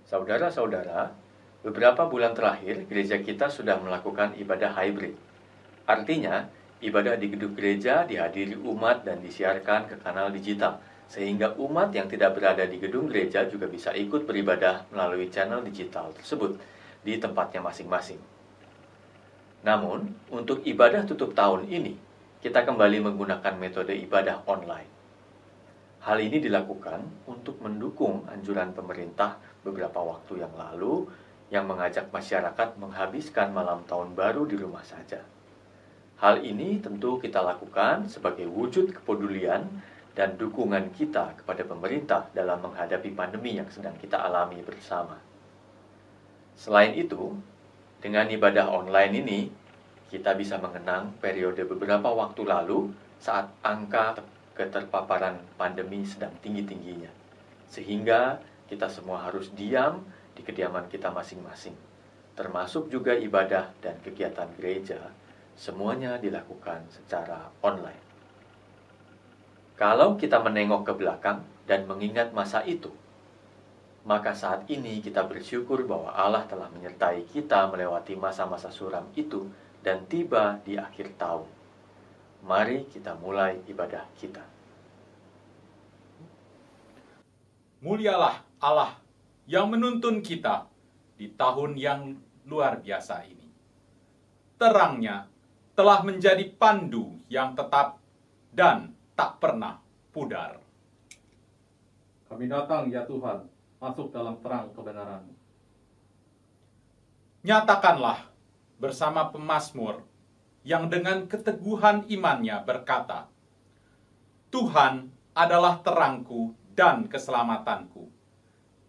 Saudara-saudara, beberapa bulan terakhir gereja kita sudah melakukan ibadah hybrid. Artinya, ibadah di gedung gereja dihadiri umat dan disiarkan ke kanal digital, sehingga umat yang tidak berada di gedung gereja juga bisa ikut beribadah melalui channel digital tersebut di tempatnya masing-masing. Namun, untuk ibadah tutup tahun ini, kita kembali menggunakan metode ibadah online. Hal ini dilakukan untuk mendukung anjuran pemerintah beberapa waktu yang lalu yang mengajak masyarakat menghabiskan malam tahun baru di rumah saja. Hal ini tentu kita lakukan sebagai wujud kepedulian dan dukungan kita kepada pemerintah dalam menghadapi pandemi yang sedang kita alami bersama. Selain itu, dengan ibadah online ini, kita bisa mengenang periode beberapa waktu lalu saat angka keterpaparan pandemi sedang tinggi-tingginya, sehingga kita semua harus diam di kediaman kita masing-masing, termasuk juga ibadah dan kegiatan gereja, semuanya dilakukan secara online. Kalau kita menengok ke belakang dan mengingat masa itu, maka saat ini kita bersyukur bahwa Allah telah menyertai kita melewati masa-masa suram itu dan tiba di akhir tahun. Mari kita mulai ibadah kita. Mulialah Allah yang menuntun kita di tahun yang luar biasa ini. Terangnya telah menjadi pandu yang tetap dan tak pernah pudar. Kami datang ya Tuhan, masuk dalam terang kebenaran-Mu. Nyatakanlah bersama pemazmur yang dengan keteguhan imannya berkata, Tuhan adalah terangku dan keselamatanku.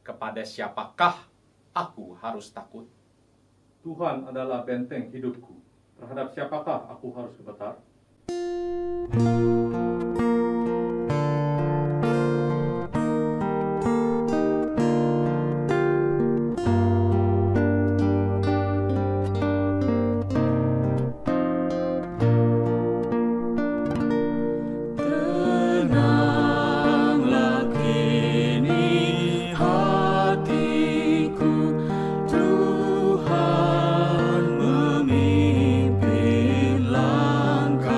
Kepada siapakah aku harus takut? Tuhan adalah benteng hidupku. Terhadap siapakah aku harus gemetar? Tuhan memimpin langkah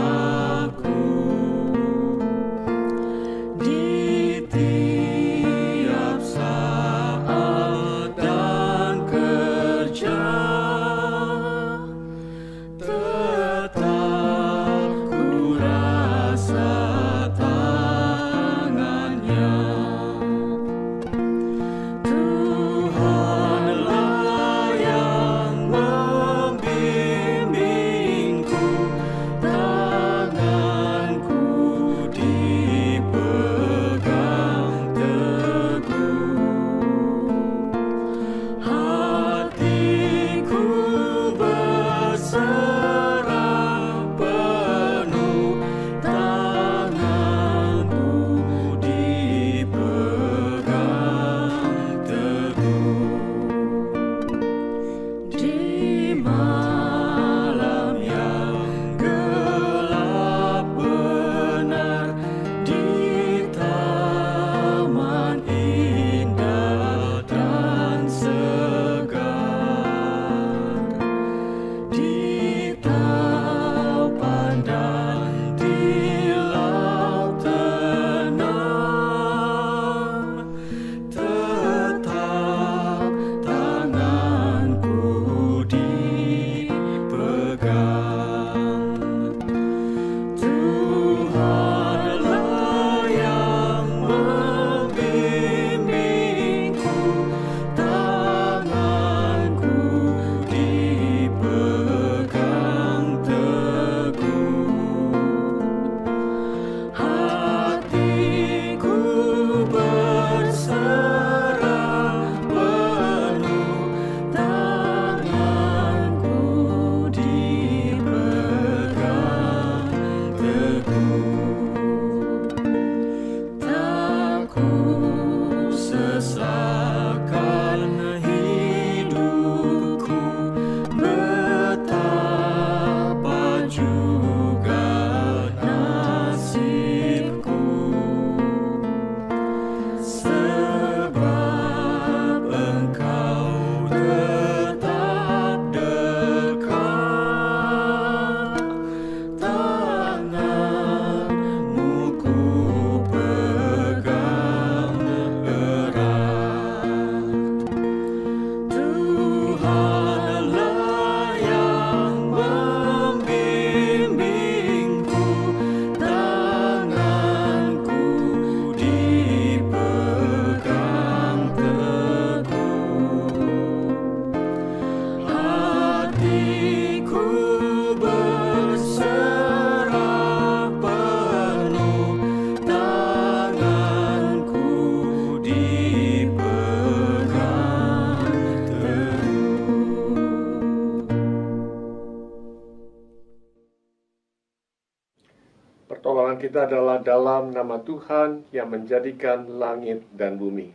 Pertolongan kita adalah dalam nama Tuhan yang menjadikan langit dan bumi.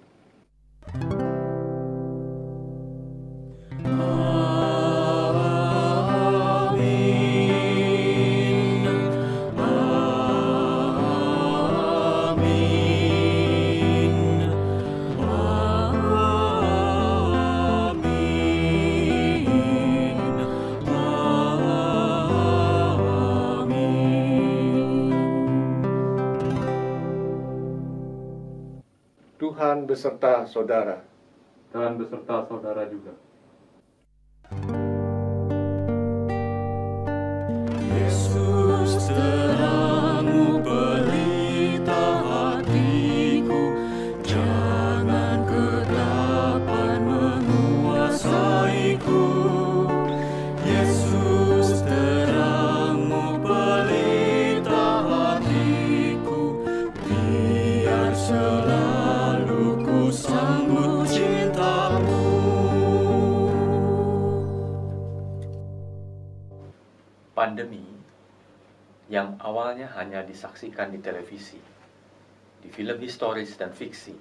Tuhan beserta saudara. Dan beserta saudara juga. Yesus terangmu pelita hatiku, jangan kegelapan menguasaiku. Yesus terangmu pelita hatiku, biar selalu ku sambut cintamu. Pandemi yang awalnya hanya disaksikan di televisi, di film historis dan fiksi,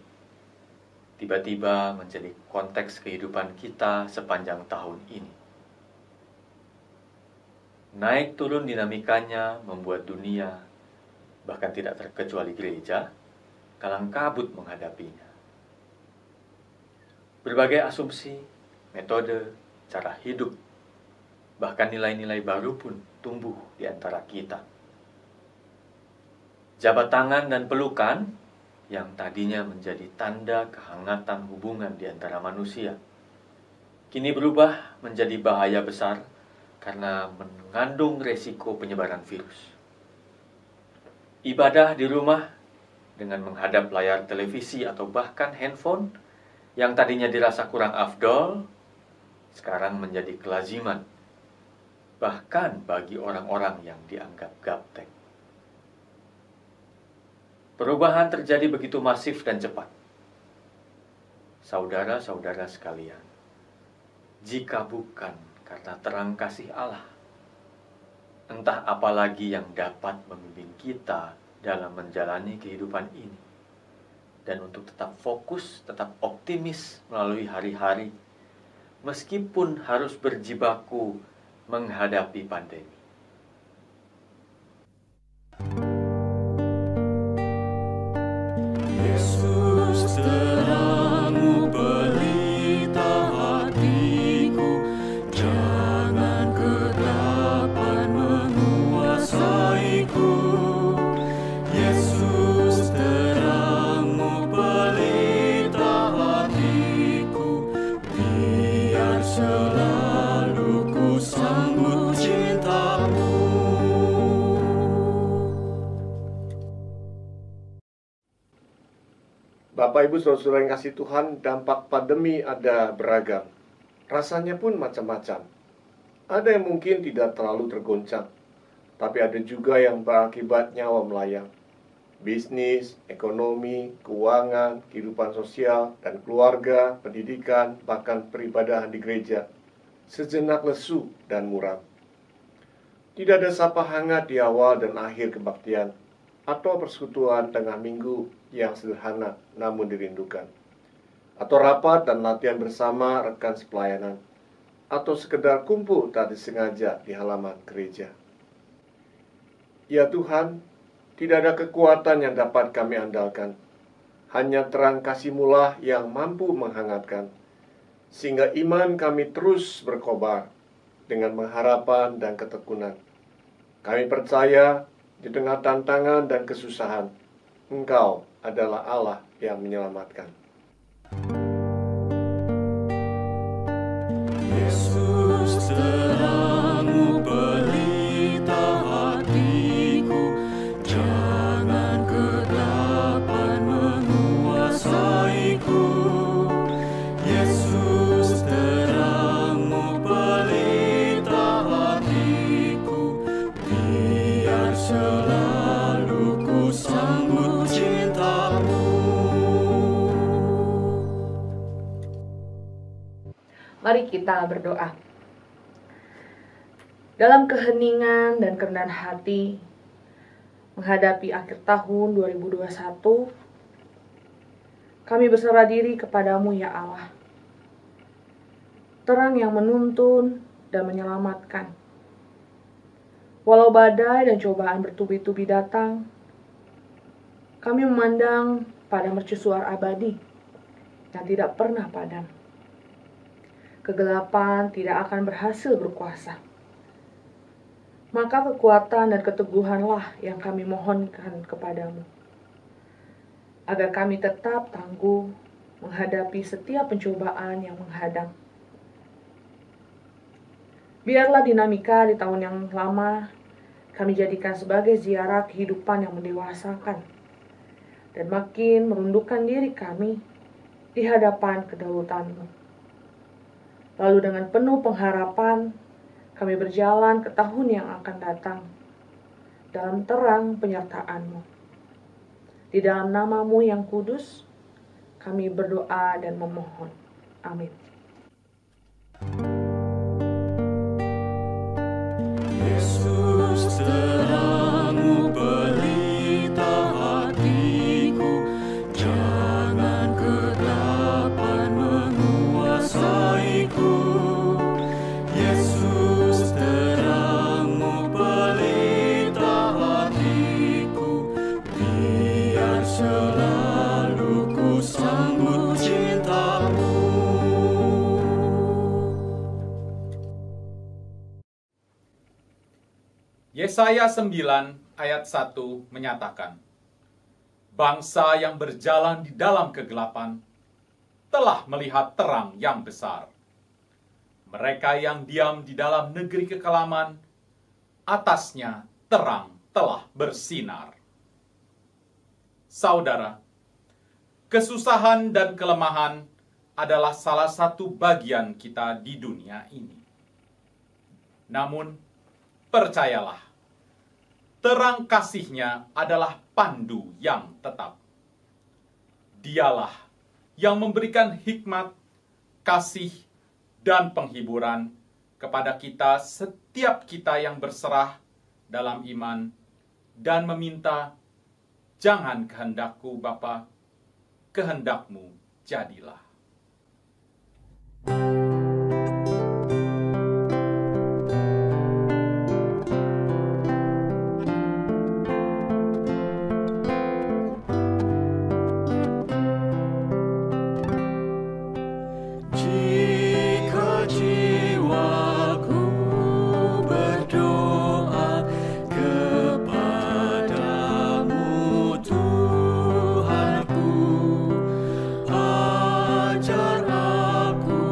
tiba-tiba menjadi konteks kehidupan kita sepanjang tahun ini. Naik turun dinamikanya membuat dunia, bahkan tidak terkecuali gereja, kalang kabut menghadapinya. Berbagai asumsi, metode, cara hidup, bahkan nilai-nilai baru pun tumbuh di antara kita. Jabat tangan dan pelukan yang tadinya menjadi tanda kehangatan hubungan di antara manusia, kini berubah menjadi bahaya besar karena mengandung resiko penyebaran virus. Ibadah di rumah dengan menghadap layar televisi atau bahkan handphone yang tadinya dirasa kurang afdol, sekarang menjadi kelaziman, bahkan bagi orang-orang yang dianggap gaptek. Perubahan terjadi begitu masif dan cepat. Saudara-saudara sekalian, jika bukan karena terang kasih Allah, entah apa lagi yang dapat memimpin kita dalam menjalani kehidupan ini. Dan untuk tetap fokus, tetap optimis melalui hari-hari, meskipun harus berjibaku menghadapi pandemi. Yesus terangmu pelita hatiku, jangan kegelapan menguasaiku. Yesus terangmu pelita hatiku, biar selalu ku sambut cintamu. Bapak Ibu Saudara yang kasih Tuhan, dampak pandemi ada beragam. Rasanya pun macam-macam. Ada yang mungkin tidak terlalu tergoncang, tapi ada juga yang berakibat nyawa melayang. Bisnis, ekonomi, keuangan, kehidupan sosial, dan keluarga, pendidikan, bahkan peribadahan di gereja sejenak lesu dan muram. Tidak ada sapa hangat di awal dan akhir kebaktian, atau persekutuan tengah minggu yang sederhana namun dirindukan, atau rapat dan latihan bersama rekan sepelayanan, atau sekedar kumpul tak disengaja di halaman gereja. Ya Tuhan, tidak ada kekuatan yang dapat kami andalkan, hanya terang kasih-Mu lah yang mampu menghangatkan, sehingga iman kami terus berkobar dengan pengharapan dan ketekunan. Kami percaya di tengah tantangan dan kesusahan, Engkau adalah Allah yang menyelamatkan. Yesus terangmu pelita hatiku, jangan kegelapan menguasaiku. Yesus terangmu pelita hatiku, biar selalu ku sambut cintamu. Mari kita berdoa. Dalam keheningan dan kerendahan hati, menghadapi akhir tahun 2021, kami berserah diri kepadamu ya Allah. Terang yang menuntun dan menyelamatkan. Walau badai dan cobaan bertubi-tubi datang, kami memandang pada mercusuar abadi yang tidak pernah padam. Kegelapan tidak akan berhasil berkuasa. Maka kekuatan dan keteguhanlah yang kami mohonkan kepadamu, agar kami tetap tangguh menghadapi setiap pencobaan yang menghadang. Biarlah dinamika di tahun yang lama kami jadikan sebagai ziarah kehidupan yang mendewasakan dan makin merundukkan diri kami di hadapan kedaulatan-Mu. Lalu dengan penuh pengharapan, kami berjalan ke tahun yang akan datang dalam terang penyertaan-Mu. Di dalam nama-Mu yang kudus, kami berdoa dan memohon. Amin. Yesus terangmu pelita hatiku, jangan kegelapan menguasaiku. Yesus terangmu pelita hatiku, biar selalu ku sambut cintamu. Yesaya 9 ayat 1 menyatakan, bangsa yang berjalan di dalam kegelapan telah melihat terang yang besar. Mereka yang diam di dalam negeri kekelaman, atasnya terang telah bersinar. Saudara, kesusahan dan kelemahan adalah salah satu bagian kita di dunia ini. Namun, percayalah, terang kasih-Nya adalah pandu yang tetap. Dialah yang memberikan hikmat, kasih, dan penghiburan kepada kita setiap kita yang berserah dalam iman dan meminta, jangan kehendakku Bapa, kehendak-Mu jadilah. Jika jiwaku berdoa kepadamu Tuhanku, ajar aku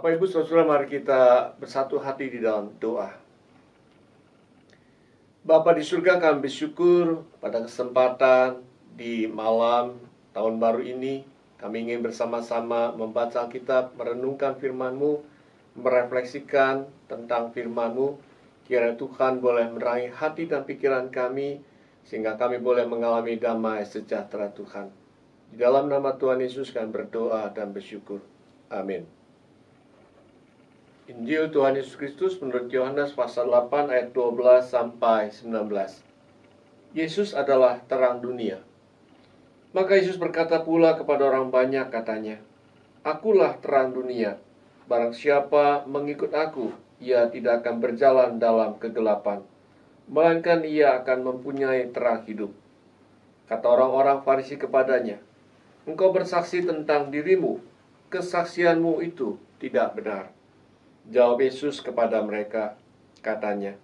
Bapak Ibu Saudara, mari kita bersatu hati di dalam doa. Bapa di surga, kami bersyukur pada kesempatan di malam tahun baru ini. Kami ingin bersama-sama membaca Alkitab, merenungkan firman-Mu, merefleksikan tentang firman-Mu. Kiranya Tuhan boleh menerangi hati dan pikiran kami, sehingga kami boleh mengalami damai sejahtera Tuhan. Di dalam nama Tuhan Yesus kami berdoa dan bersyukur. Amin. Injil Tuhan Yesus Kristus menurut Yohanes pasal 8 ayat 12 sampai 19. Yesus adalah terang dunia. Maka Yesus berkata pula kepada orang banyak, katanya, "Akulah terang dunia. Barang siapa mengikut aku, ia tidak akan berjalan dalam kegelapan, melainkan ia akan mempunyai terang hidup." Kata orang-orang Farisi kepadanya, "Engkau bersaksi tentang dirimu, kesaksianmu itu tidak benar." Jawab Yesus kepada mereka, katanya,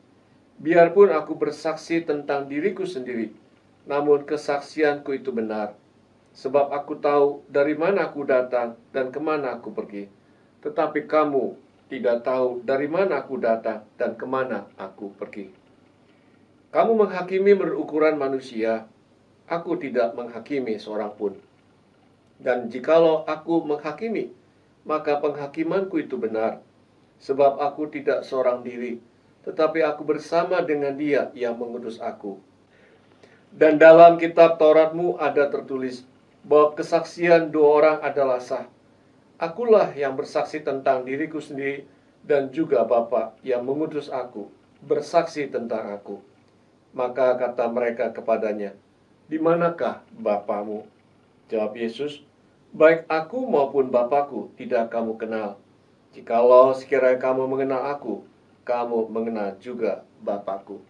"Biarpun aku bersaksi tentang diriku sendiri, namun kesaksianku itu benar. Sebab aku tahu dari mana aku datang dan kemana aku pergi. Tetapi kamu tidak tahu dari mana aku datang dan kemana aku pergi. Kamu menghakimi menurut ukuran manusia, aku tidak menghakimi seorang pun. Dan jikalau aku menghakimi, maka penghakimanku itu benar. Sebab aku tidak seorang diri, tetapi aku bersama dengan Dia yang mengutus aku. Dan dalam kitab Tauratmu ada tertulis bahwa kesaksian dua orang adalah sah. Akulah yang bersaksi tentang diriku sendiri, dan juga Bapa yang mengutus aku bersaksi tentang aku." Maka kata mereka kepadanya, "Di manakah Bapamu?" Jawab Yesus, "Baik aku maupun Bapakku tidak kamu kenal. Jikalau sekiranya kamu mengenal aku, kamu mengenal juga Bapakku."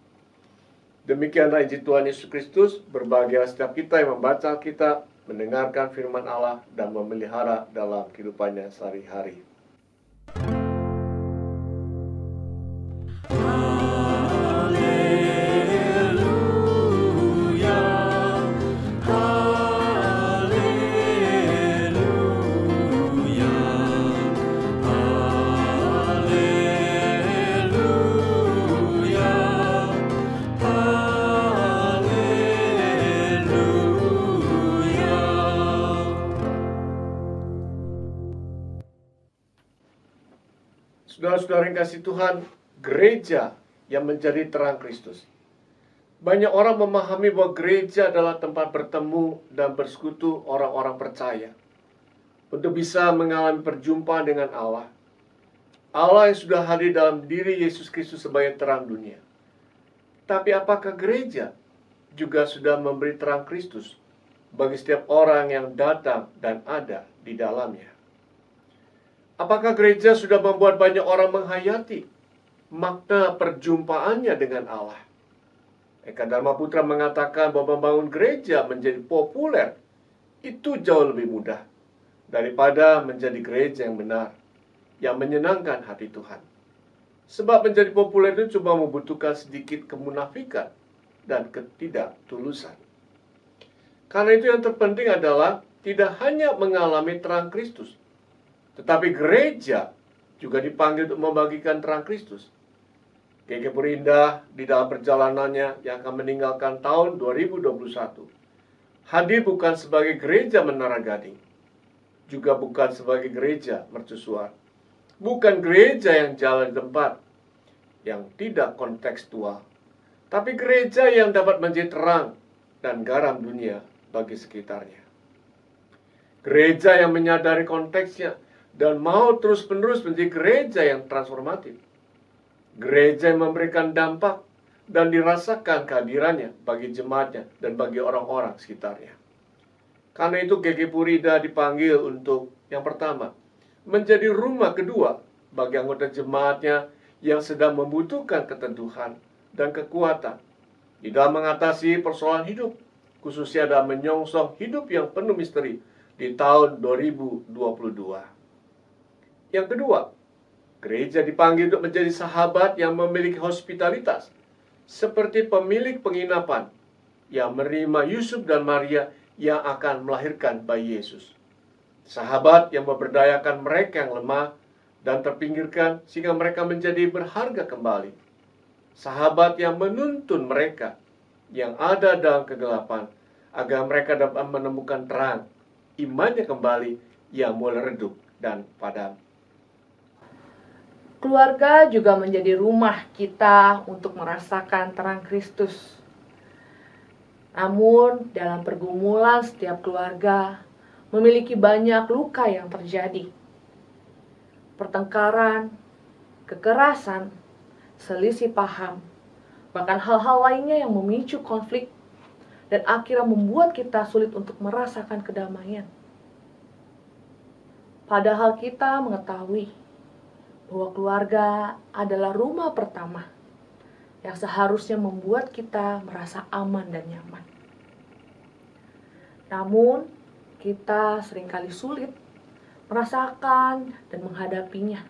Demikianlah Injil Tuhan Yesus Kristus. Berbahagia setiap kita yang membaca Alkitab, mendengarkan firman Allah, dan memelihara dalam kehidupannya sehari-hari. Saudara-saudara yang kasih Tuhan, gereja yang menjadi terang Kristus. Banyak orang memahami bahwa gereja adalah tempat bertemu dan bersekutu orang-orang percaya untuk bisa mengalami perjumpaan dengan Allah. Allah yang sudah hadir dalam diri Yesus Kristus sebagai terang dunia. Tapi apakah gereja juga sudah memberi terang Kristus bagi setiap orang yang datang dan ada di dalamnya? Apakah gereja sudah membuat banyak orang menghayati makna perjumpaannya dengan Allah? Eka Dharma Putra mengatakan bahwa membangun gereja menjadi populer itu jauh lebih mudah daripada menjadi gereja yang benar, yang menyenangkan hati Tuhan. Sebab menjadi populer itu cuma membutuhkan sedikit kemunafikan dan ketidaktulusan. Karena itu yang terpenting adalah tidak hanya mengalami terang Kristus, tetapi gereja juga dipanggil untuk membagikan terang Kristus. G.G. Purindah di dalam perjalanannya yang akan meninggalkan tahun 2021, hadir bukan sebagai gereja Menara Gading, juga bukan sebagai gereja mercusuar, bukan gereja yang jalan di tempat, yang tidak kontekstual, tapi gereja yang dapat menjadi terang dan garam dunia bagi sekitarnya. Gereja yang menyadari konteksnya dan mau terus-menerus menjadi gereja yang transformatif. Gereja yang memberikan dampak dan dirasakan kehadirannya bagi jemaatnya dan bagi orang-orang sekitarnya. Karena itu G.G. Purindah dipanggil untuk yang pertama, menjadi rumah kedua bagi anggota jemaatnya yang sedang membutuhkan keteduhan dan kekuatan di dalam mengatasi persoalan hidup, khususnya dalam menyongsong hidup yang penuh misteri di tahun 2022. Yang kedua, gereja dipanggil untuk menjadi sahabat yang memiliki hospitalitas, seperti pemilik penginapan yang menerima Yusuf dan Maria yang akan melahirkan bayi Yesus. Sahabat yang memberdayakan mereka yang lemah dan terpinggirkan sehingga mereka menjadi berharga kembali. Sahabat yang menuntun mereka yang ada dalam kegelapan agar mereka dapat menemukan terang, imannya kembali yang mulai redup dan padam. Keluarga juga menjadi rumah kita untuk merasakan terang Kristus. Namun, dalam pergumulan setiap keluarga memiliki banyak luka yang terjadi. Pertengkaran, kekerasan, selisih paham, bahkan hal-hal lainnya yang memicu konflik dan akhirnya membuat kita sulit untuk merasakan kedamaian. Padahal kita mengetahui bahwa keluarga adalah rumah pertama yang seharusnya membuat kita merasa aman dan nyaman. Namun, kita seringkali sulit merasakan dan menghadapinya.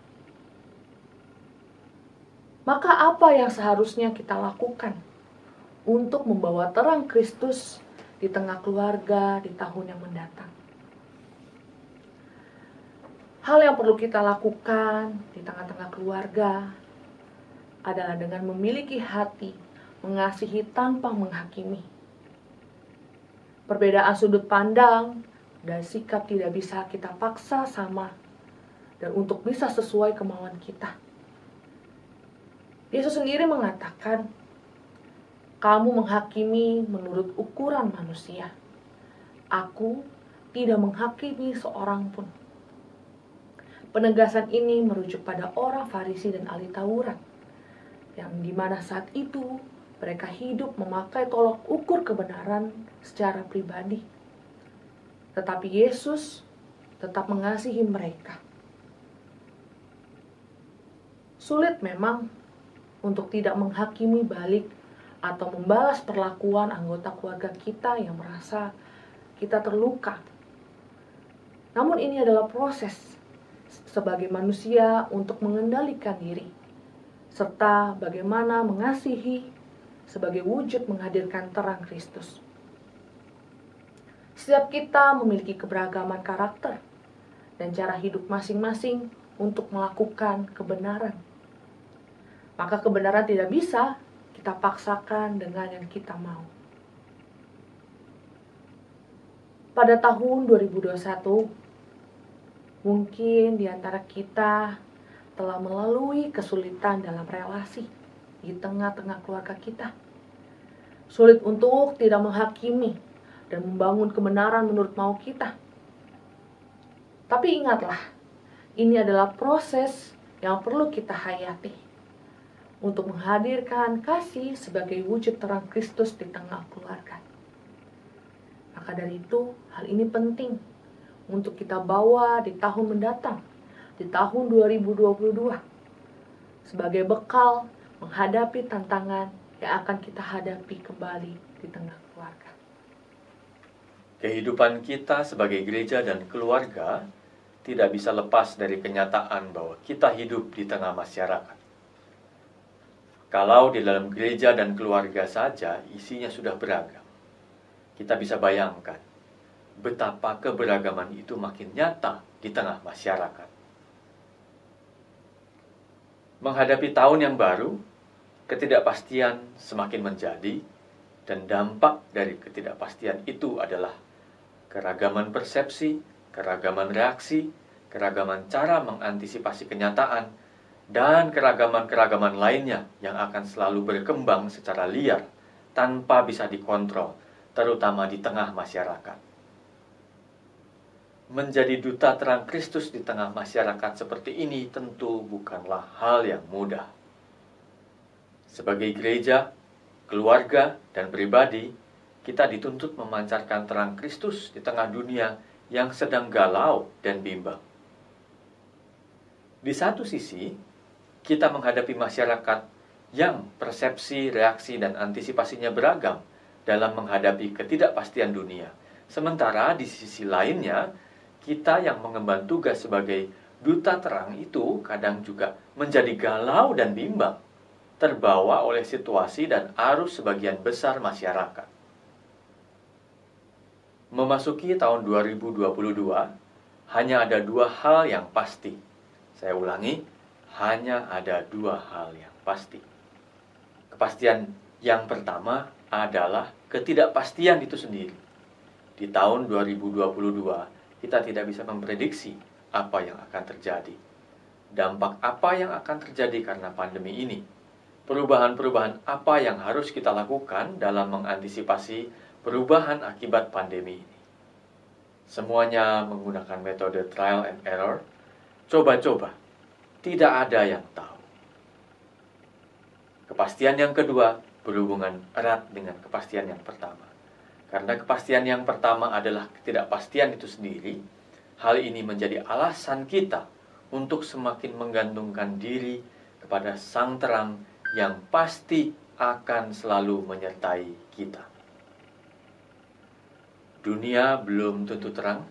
Maka apa yang seharusnya kita lakukan untuk membawa terang Kristus di tengah keluarga di tahun yang mendatang? Hal yang perlu kita lakukan di tengah-tengah keluarga adalah dengan memiliki hati mengasihi tanpa menghakimi. Perbedaan sudut pandang dan sikap tidak bisa kita paksa sama dan untuk bisa sesuai kemauan kita. Yesus sendiri mengatakan, "Kamu menghakimi menurut ukuran manusia. Aku tidak menghakimi seorang pun." Penegasan ini merujuk pada orang Farisi dan ahli Taurat, yang dimana saat itu mereka hidup memakai tolok ukur kebenaran secara pribadi. Tetapi Yesus tetap mengasihi mereka. Sulit memang untuk tidak menghakimi balik atau membalas perlakuan anggota keluarga kita yang merasa kita terluka. Namun ini adalah proses sebagai manusia untuk mengendalikan diri, serta bagaimana mengasihi sebagai wujud menghadirkan terang Kristus. Setiap kita memiliki keberagaman karakter dan cara hidup masing-masing untuk melakukan kebenaran. Maka kebenaran tidak bisa kita paksakan dengan yang kita mau. Pada tahun 2021, mungkin di antara kita telah melalui kesulitan dalam relasi di tengah-tengah keluarga kita. Sulit untuk tidak menghakimi dan membangun kebenaran menurut mau kita. Tapi ingatlah, ini adalah proses yang perlu kita hayati untuk menghadirkan kasih sebagai wujud terang Kristus di tengah keluarga. Maka dari itu, hal ini penting untuk kita bawa di tahun mendatang, di tahun 2022, sebagai bekal menghadapi tantangan yang akan kita hadapi kembali di tengah keluarga. Kehidupan kita sebagai gereja dan keluarga tidak bisa lepas dari kenyataan bahwa kita hidup di tengah masyarakat. Kalau di dalam gereja dan keluarga saja isinya sudah beragam, kita bisa bayangkan betapa keberagaman itu makin nyata di tengah masyarakat. Menghadapi tahun yang baru, ketidakpastian semakin menjadi, dan dampak dari ketidakpastian itu adalah keragaman persepsi, keragaman reaksi, keragaman cara mengantisipasi kenyataan, dan keragaman-keragaman lainnya yang akan selalu berkembang secara liar tanpa bisa dikontrol, terutama di tengah masyarakat. Menjadi duta terang Kristus di tengah masyarakat seperti ini tentu bukanlah hal yang mudah. Sebagai gereja, keluarga, dan pribadi, kita dituntut memancarkan terang Kristus di tengah dunia yang sedang galau dan bimbang. Di satu sisi, kita menghadapi masyarakat yang persepsi, reaksi, dan antisipasinya beragam dalam menghadapi ketidakpastian dunia. Sementara di sisi lainnya, kita yang mengemban tugas sebagai duta terang itu kadang juga menjadi galau dan bimbang, terbawa oleh situasi dan arus sebagian besar masyarakat. Memasuki tahun 2022, hanya ada dua hal yang pasti. Saya ulangi, hanya ada dua hal yang pasti. Kepastian yang pertama adalah ketidakpastian itu sendiri. Di tahun 2022, kita tidak bisa memprediksi apa yang akan terjadi. Dampak apa yang akan terjadi karena pandemi ini. Perubahan-perubahan apa yang harus kita lakukan dalam mengantisipasi perubahan akibat pandemi ini. Semuanya menggunakan metode trial and error. Coba-coba, tidak ada yang tahu. Kepastian yang kedua berhubungan erat dengan kepastian yang pertama. Karena kepastian yang pertama adalah ketidakpastian itu sendiri, hal ini menjadi alasan kita untuk semakin menggantungkan diri kepada Sang Terang yang pasti akan selalu menyertai kita. Dunia belum tentu terang,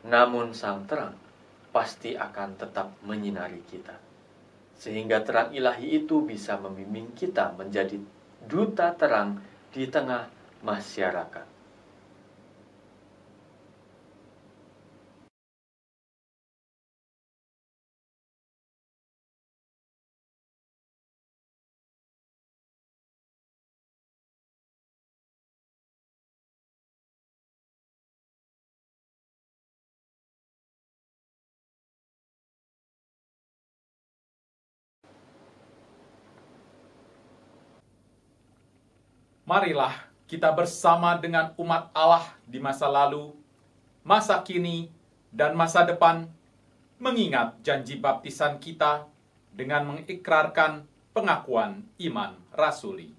namun Sang Terang pasti akan tetap menyinari kita. Sehingga terang ilahi itu bisa membimbing kita menjadi duta terang di tengah masyarakat. Marilah kita bersama dengan umat Allah di masa lalu, masa kini, dan masa depan, mengingat janji baptisan kita dengan mengikrarkan pengakuan iman rasuli.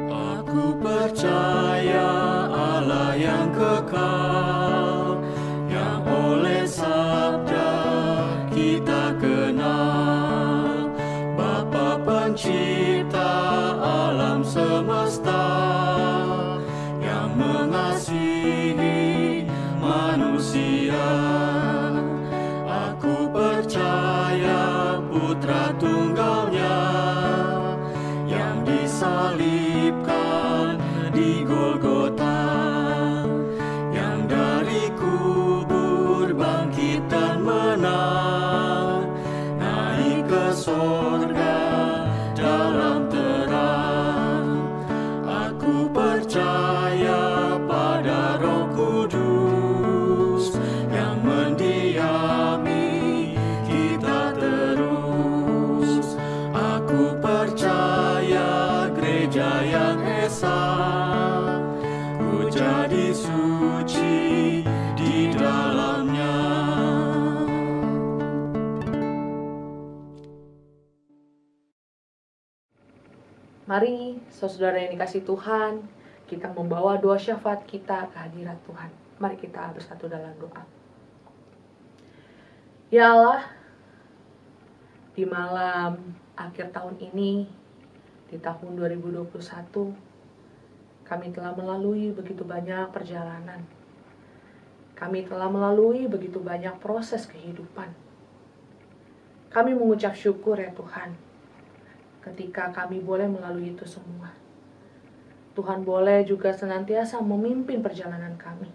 Aku percaya Allah yang kekal, yang oleh sabda kita kenal, Bapa pencipta alam semesta, yang mengasihi manusia. Aku percaya Putra Tunggalnya yang disalibkan di Golgota, yang dari kubur bangkit dan menang, naik ke sorga dalam terang. Aku percaya pada Roh Kudus yang mendiami kita terus. Aku percaya gereja yang esa, ku jadi suci di dalamnya. Mari, saudara yang dikasih Tuhan, kita membawa doa syafaat kita ke hadirat Tuhan. Mari kita bersatu dalam doa. Ya Allah, di malam akhir tahun ini, di tahun 2021, kami telah melalui begitu banyak perjalanan. Kami telah melalui begitu banyak proses kehidupan. Kami mengucap syukur ya Tuhan, ketika kami boleh melalui itu semua. Tuhan boleh juga senantiasa memimpin perjalanan kami.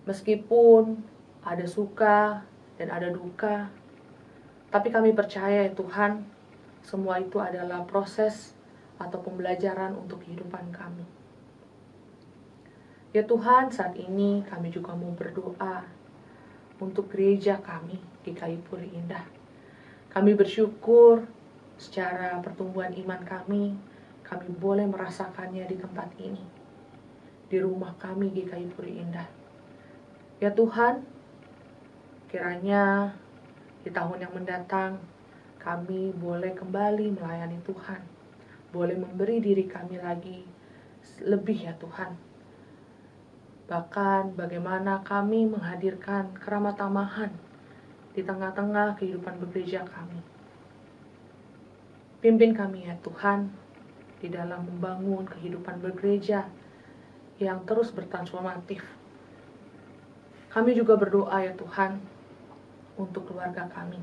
Meskipun ada suka dan ada duka, tapi kami percaya ya Tuhan, semua itu adalah proses atau pembelajaran untuk kehidupan kami. Ya Tuhan, saat ini kami juga mau berdoa untuk gereja kami di Kayu Puri Indah. Kami bersyukur secara pertumbuhan iman kami boleh merasakannya di tempat ini, di rumah kami di Kayu Puri Indah. Ya Tuhan, kiranya di tahun yang mendatang kami boleh kembali melayani Tuhan, boleh memberi diri kami lagi lebih ya Tuhan. Bahkan bagaimana kami menghadirkan keramat-tamahan di tengah-tengah kehidupan bergereja kami. Pimpin kami ya Tuhan, di dalam membangun kehidupan bergereja yang terus bertransformatif. Kami juga berdoa ya Tuhan, untuk keluarga kami.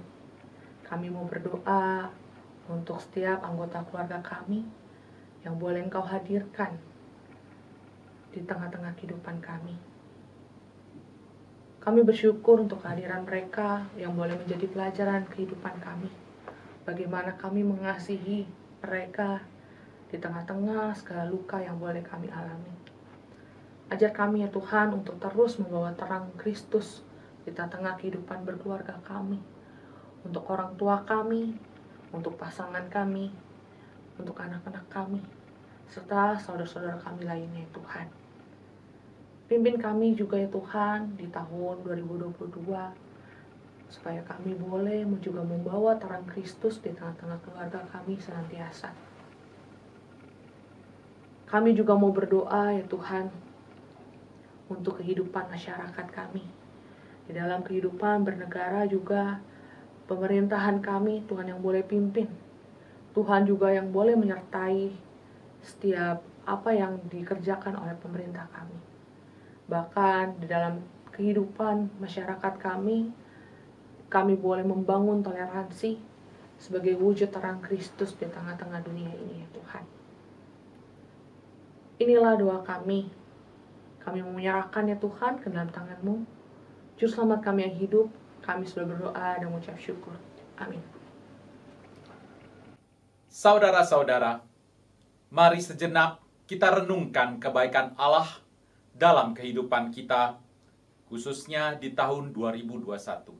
Kami mau berdoa untuk setiap anggota keluarga kami yang boleh Engkau hadirkan di tengah-tengah kehidupan kami. Kami bersyukur untuk kehadiran mereka yang boleh menjadi pelajaran kehidupan kami. Bagaimana kami mengasihi mereka di tengah-tengah segala luka yang boleh kami alami. Ajar kami ya Tuhan untuk terus membawa terang Kristus di tengah-tengah kehidupan berkeluarga kami, untuk orang tua kami, untuk pasangan kami, untuk anak-anak kami, serta saudara-saudara kami lainnya ya Tuhan. Pimpin kami juga ya Tuhan di tahun 2022, supaya kami boleh juga membawa terang Kristus di tengah-tengah keluarga kami senantiasa. Kami juga mau berdoa ya Tuhan untuk kehidupan masyarakat kami. Di dalam kehidupan bernegara juga pemerintahan kami, Tuhan yang boleh pimpin. Tuhan juga yang boleh menyertai setiap apa yang dikerjakan oleh pemerintah kami. Bahkan di dalam kehidupan masyarakat kami boleh membangun toleransi sebagai wujud terang Kristus di tengah-tengah dunia ini ya Tuhan. Inilah doa kami. Kami menyerahkan ya Tuhan ke dalam tangan-Mu. Juru selamat kami yang hidup, kami sudah berdoa dan mengucap syukur. Amin. Saudara-saudara, mari sejenak kita renungkan kebaikan Allah dalam kehidupan kita, khususnya di tahun 2021.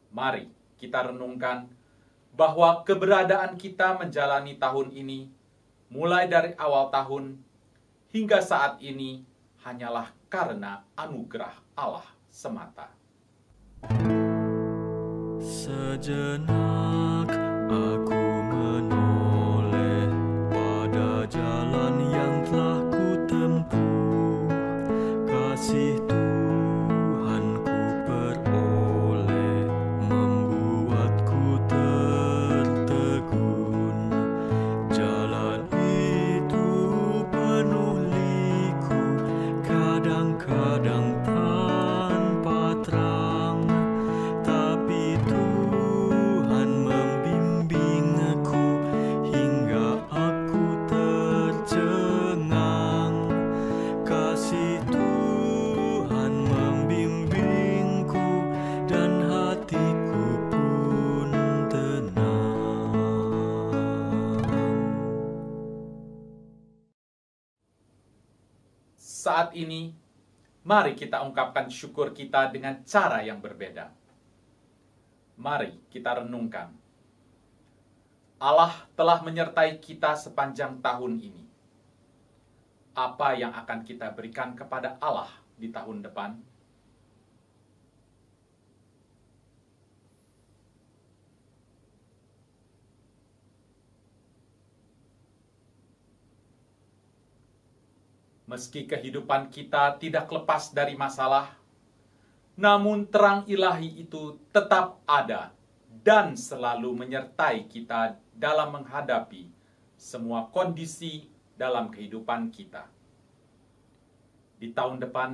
Mari kita renungkan bahwa keberadaan kita menjalani tahun ini, mulai dari awal tahun hingga saat ini, hanyalah karena anugerah Allah semata. Sejenak aku menoleh pada jalan yang telah ku tempuh. Kasih Tuhan ku peroleh membuatku tertegun. Jalan itu penuh liku, kadang-kadang tanpa terang, tapi Tuhan membimbingku hingga aku tercengang. Kasih Tuhan membimbingku dan hatiku pun tenang. Saat ini, mari kita ungkapkan syukur kita dengan cara yang berbeda. Mari kita renungkan. Allah telah menyertai kita sepanjang tahun ini. Apa yang akan kita berikan kepada Allah di tahun depan? Meski kehidupan kita tidak lepas dari masalah, namun terang ilahi itu tetap ada dan selalu menyertai kita dalam menghadapi semua kondisi dalam kehidupan kita. Di tahun depan,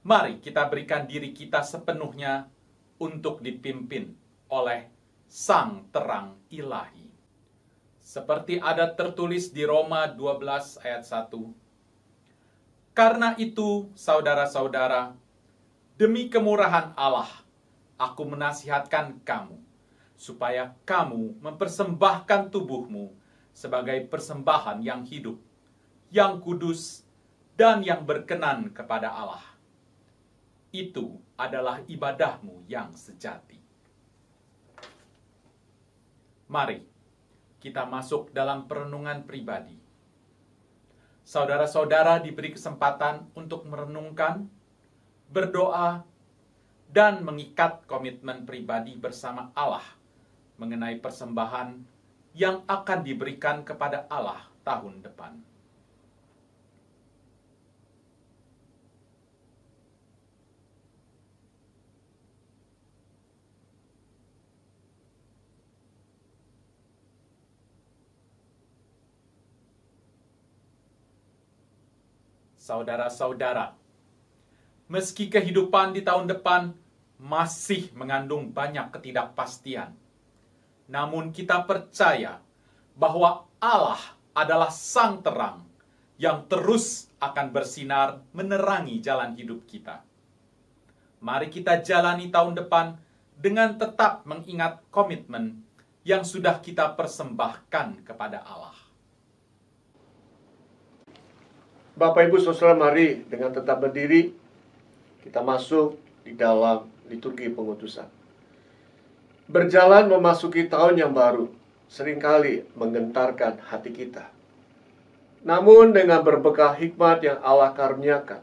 mari kita berikan diri kita sepenuhnya untuk dipimpin oleh Sang Terang Ilahi. Seperti ada tertulis di Roma 12 ayat 1. Karena itu, saudara-saudara, demi kemurahan Allah, aku menasihatkan kamu, supaya kamu mempersembahkan tubuhmu sebagai persembahan yang hidup, yang kudus, dan yang berkenan kepada Allah. Itu adalah ibadahmu yang sejati. Mari kita masuk dalam perenungan pribadi. Saudara-saudara diberi kesempatan untuk merenungkan, berdoa, dan mengikat komitmen pribadi bersama Allah mengenai persembahan yang akan diberikan kepada Allah tahun depan. Saudara-saudara, meski kehidupan di tahun depan masih mengandung banyak ketidakpastian, namun kita percaya bahwa Allah adalah Sang Terang yang terus akan bersinar menerangi jalan hidup kita. Mari kita jalani tahun depan dengan tetap mengingat komitmen yang sudah kita persembahkan kepada Allah. Bapak Ibu Saudara, mari dengan tetap berdiri kita masuk di dalam liturgi pengutusan. Berjalan memasuki tahun yang baru seringkali menggentarkan hati kita. Namun dengan berbekal hikmat yang Allah karuniakan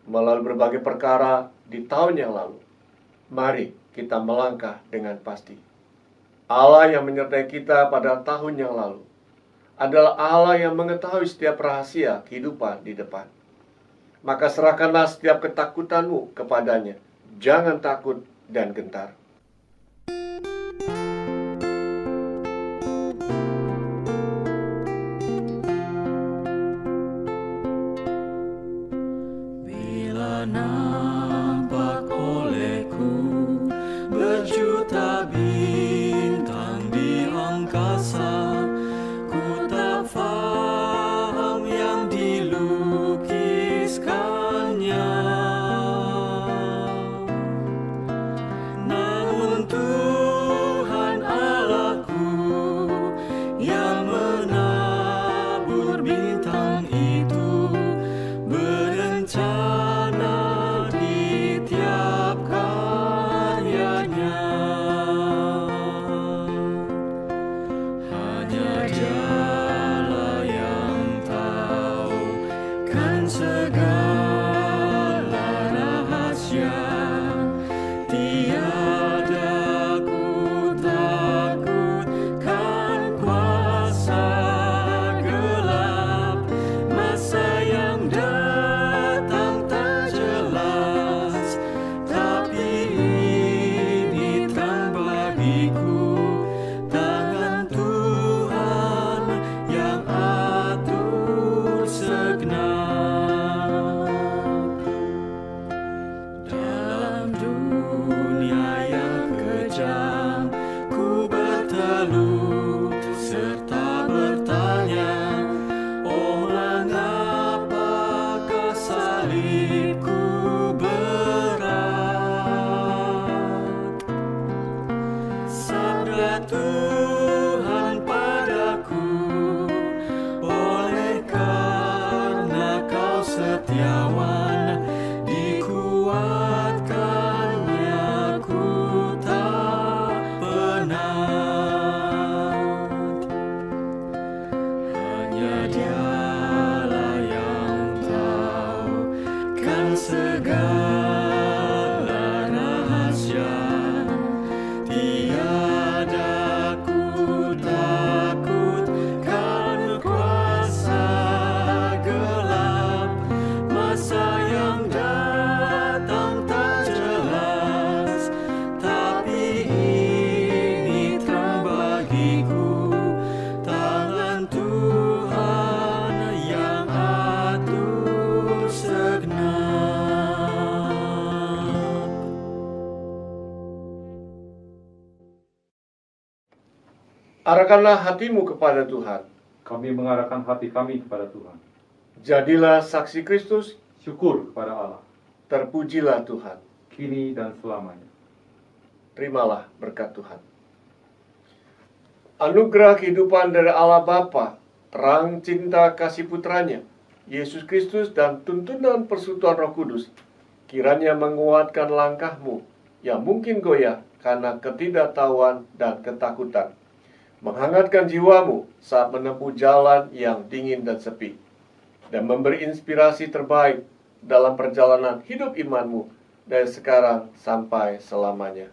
melalui berbagai perkara di tahun yang lalu, mari kita melangkah dengan pasti. Allah yang menyertai kita pada tahun yang lalu adalah Allah yang mengetahui setiap rahasia kehidupan di depan. Maka serahkanlah setiap ketakutanmu kepadanya. Jangan takut dan gentar. Bila nampak olehku berjuta bintang di angkasa, ku tak faham yang dilukiskannya. Namun Tuhan Allahku yang menabur bintang itu berencana di tiap karyanya. Hanya Dialah yang tahu kan segala rahasia. Tiada ku takutkan kuasa gelap, masa yang datang tak jelas, tapi ini terang bagiku. Tangan Tuhan yang atur segenap. Dalam dunia yang kejam, ku bertelut serta bertanya, oh mengapakah salibku berat? Sabda Tuhan padaku, oleh karena kau setiawan, dikuatkannya ku tak penat. Hanya Dialah yang tahu kan segala rahasia. Tiada ku takutkan kuasa gelap, masa yang datang tak jelas, tapi ini terang bagiku. Tangan Tuhan yang atur segenap. Arahkanlah hatimu kepada Tuhan. Kami mengarahkan hati kami kepada Tuhan. Jadilah saksi Kristus. Syukur kepada Allah, Terpujilah Tuhan. kini dan selamanya. Terimalah berkat Tuhan. Anugerah kehidupan dari Allah Bapa, terang cinta kasih putranya, Yesus Kristus, dan tuntunan persekutuan Roh Kudus, kiranya menguatkan langkahmu yang mungkin goyah karena ketidaktahuan dan ketakutan, menghangatkan jiwamu saat menempuh jalan yang dingin dan sepi, dan memberi inspirasi terbaik dalam perjalanan hidup imanmu dari sekarang sampai selamanya.